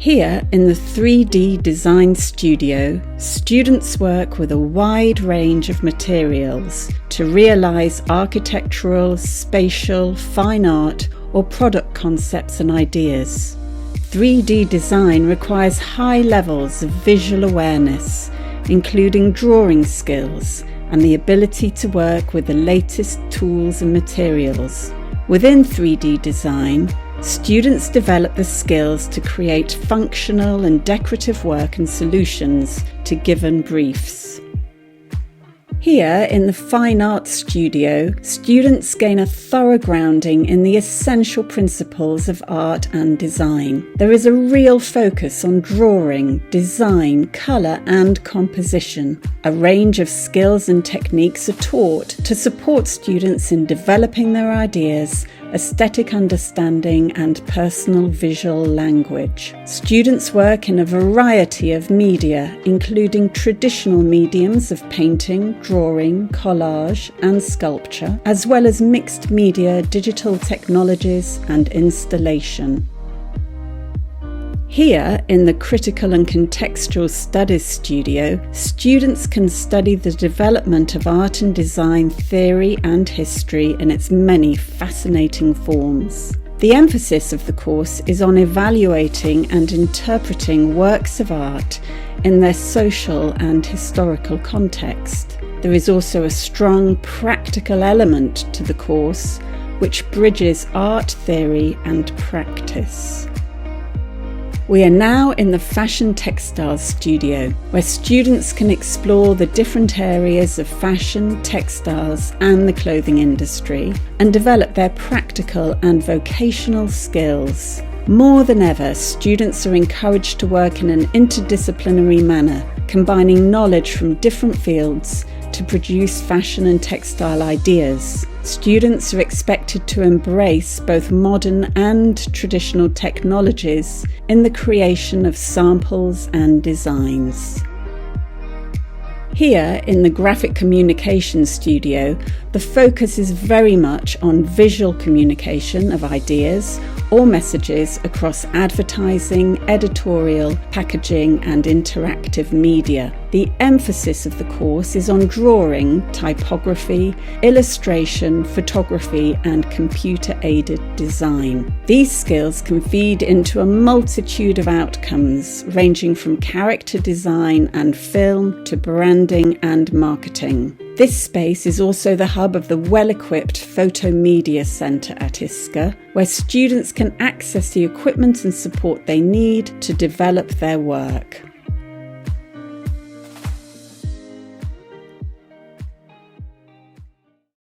Here in the 3D Design Studio, students work with a wide range of materials to realise architectural, spatial, fine art or product concepts and ideas. 3D design requires high levels of visual awareness, including drawing skills and the ability to work with the latest tools and materials. Within 3D design, students develop the skills to create functional and decorative work and solutions to given briefs. Here in the Fine Arts Studio, students gain a thorough grounding in the essential principles of art and design. There is a real focus on drawing, design, colour and composition. A range of skills and techniques are taught to support students in developing their ideas, aesthetic understanding and personal visual language. Students work in a variety of media, including traditional mediums of painting, drawing, collage and sculpture, as well as mixed media, digital technologies and installation. Here, in the Critical and Contextual Studies Studio, students can study the development of art and design theory and history in its many fascinating forms. The emphasis of the course is on evaluating and interpreting works of art in their social and historical context. There is also a strong practical element to the course, which bridges art theory and practice. We are now in the Fashion Textiles Studio, where students can explore the different areas of fashion, textiles and the clothing industry and develop their practical and vocational skills. More than ever, students are encouraged to work in an interdisciplinary manner, combining knowledge from different fields to produce fashion and textile ideas. Students are expected to embrace both modern and traditional technologies in the creation of samples and designs. Here in the Graphic Communication Studio, the focus is very much on visual communication of ideas or messages across advertising, editorial, packaging and interactive media. The emphasis of the course is on drawing, typography, illustration, photography and computer-aided design. These skills can feed into a multitude of outcomes ranging from character design and film to branding and marketing. This space is also the hub of the well-equipped Photo Media Centre at ISCA, where students can access the equipment and support they need to develop their work.